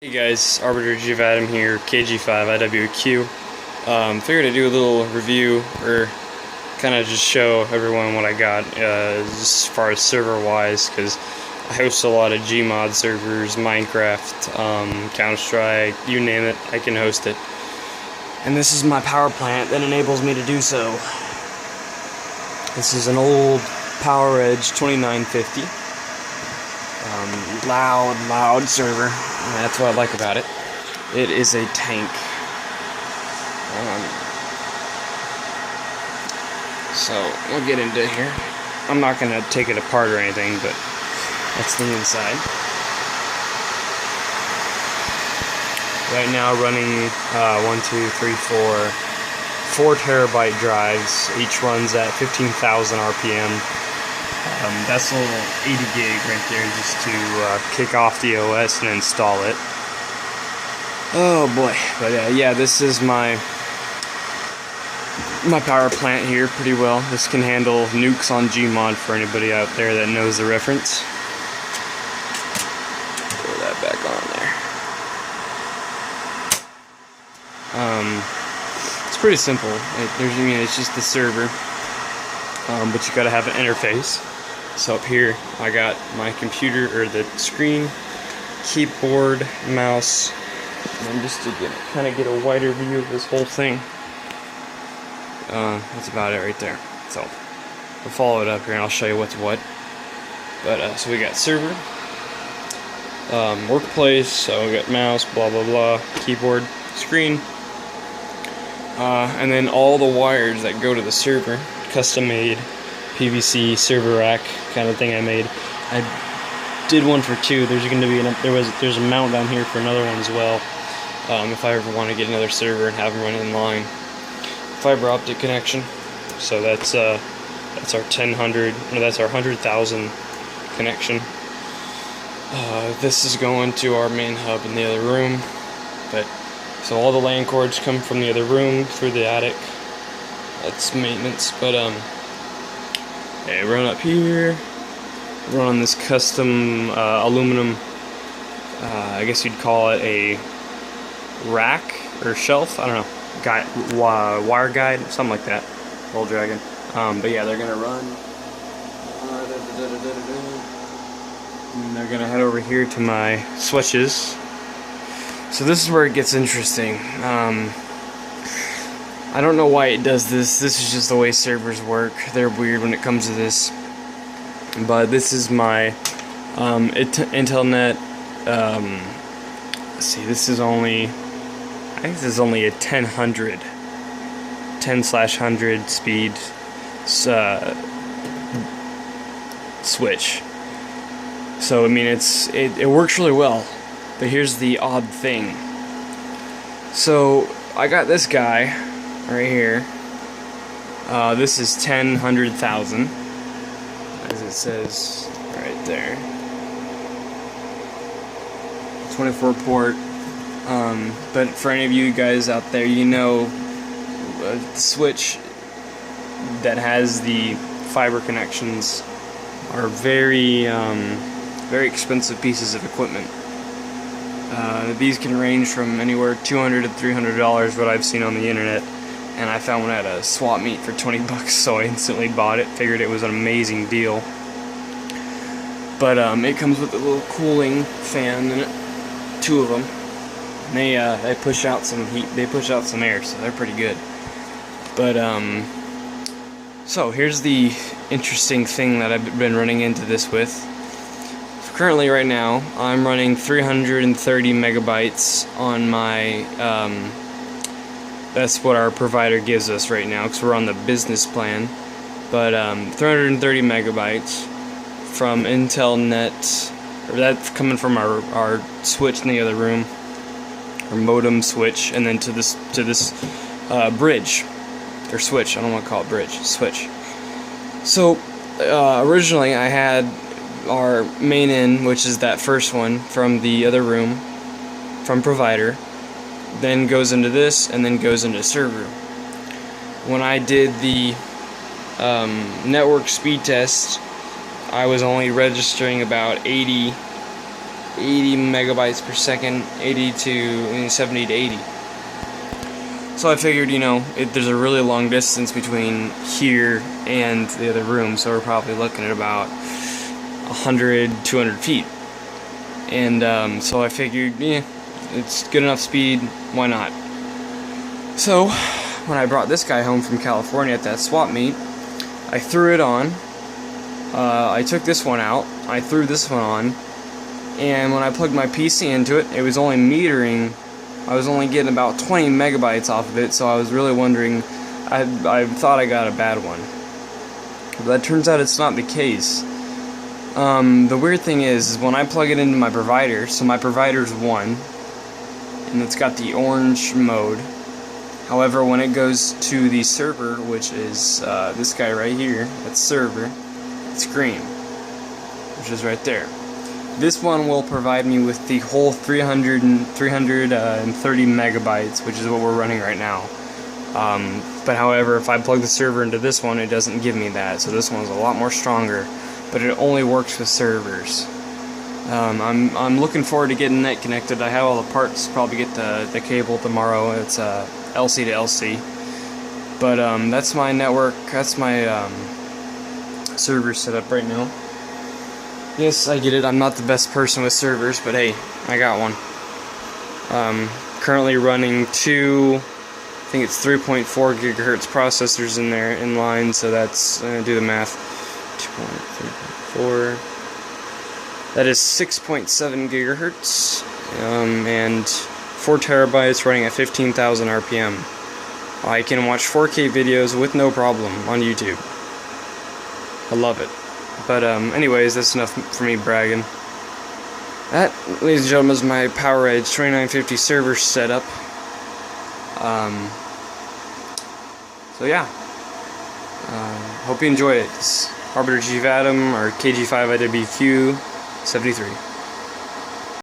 Hey guys, Arbiter G of Adam here, KG5IWQ. Figured I'd do a little review, or kind of just show everyone what I got as far as server-wise, because I host a lot of gmod servers, Minecraft, Counter-Strike, you name it, I can host it. And this is my power plant that enables me to do so. This is an old PowerEdge 2950. Loud server. That's what I like about it. It is a tank. So we'll get into here. I'm not gonna take it apart or anything, but that's the inside. Right now running 4 terabyte drives. Each runs at 15,000 RPM. That's a little 80 gig right there just to kick off the OS and install it. Oh boy, but yeah, this is my power plant here pretty well. This can handle nukes on gmod for anybody out there that knows the reference. Throw that back on there. It's pretty simple. It's just the server, but you gotta have an interface. So up here, I got my computer, or the screen, keyboard, mouse, and just to kind of get a wider view of this whole thing. That's about it right there. So we'll follow it up here, and I'll show you what's what. But so we got server, workplace. So we got mouse, blah blah blah, keyboard, screen, and then all the wires that go to the server, custom made. PVC server rack kind of thing I made. I did one for 2. There's going to be there's a mount down here for another one as well. If I ever want to get another server and have them run in line. Fiber optic connection. So that's our 100,000 connection. This is going to our main hub in the other room. So all the LAN cords come from the other room through the attic. That's maintenance, but okay, run up here, run on this custom aluminum, I guess you'd call it a rack or shelf, I don't know, wire guide, something like that, Old Dragon. But yeah, they're gonna run, and they're gonna head over here to my switches. So this is where it gets interesting. I don't know why it does this. This is just the way servers work. They're weird when it comes to this. But this is my Intelnet. Let's see. This is only. I think this is only a 10/100 speed switch. So I mean, it works really well. But here's the odd thing. So I got this guy right here. This is 10/100,000, as it says right there. 24 port. But for any of you guys out there, you know, a switch that has the fiber connections are very expensive pieces of equipment. These can range from anywhere $200 to $300, what I've seen on the internet, and I found one at a swap meet for 20 bucks, so I instantly bought it. Figured it was an amazing deal. But it comes with a little cooling fan in it, 2 of them. And they push out some heat. They push out some air, so they're pretty good. But so here's the interesting thing that I've been running into this with. Currently, right now, I'm running 330 megabytes on my, that's what our provider gives us right now, because we're on the business plan, but 330 megabytes from Intelnet, or that's coming from our switch in the other room, our modem switch, and then to this bridge, or switch, I don't want to call it bridge, switch. So, originally I had our main in, which is that first one from the other room, from provider, then goes into this, and then goes into server. When I did the network speed test, I was only registering about 80 80 megabytes per second, 80 to 70 to 80. So I figured, you know, there's a really long distance between here and the other room, so we're probably looking at about 100, 200 feet. And so I figured, yeah, it's good enough speed, why not? So when I brought this guy home from California at that swap meet, I threw it on. I took this one out, I threw this one on, and when I plugged my PC into it, it was only metering. I was only getting about 20 megabytes off of it, so I was really wondering, I thought I got a bad one. But that turns out it's not the case. The weird thing is when I plug it into my provider, so my provider's 1, and it's got the orange mode. However, when it goes to the server, which is this guy right here, that's server, it's green, which is right there. This one will provide me with the whole 330 megabytes, which is what we're running right now. But however, if I plug the server into this one, it doesn't give me that. So this one's a lot more stronger, but it only works with servers. I'm looking forward to getting that connected. I have all the parts. Probably get the cable tomorrow. It's LC to LC. But that's my network. That's my server setup right now. Yes, I get it. I'm not the best person with servers, but hey, I got one. Currently running 2, I think it's 3.4 gigahertz processors in there in line, so that's, do the math, 2.3.4, that is 6.7 gigahertz, and 4 terabytes running at 15,000 RPM. I can watch 4K videos with no problem on YouTube. I love it. But anyways, that's enough for me bragging. That, ladies and gentlemen, is my PowerEdge 2950 server setup. So yeah, hope you enjoyed it. It's Arbiter Chief Adam, or KG5IWQ 73.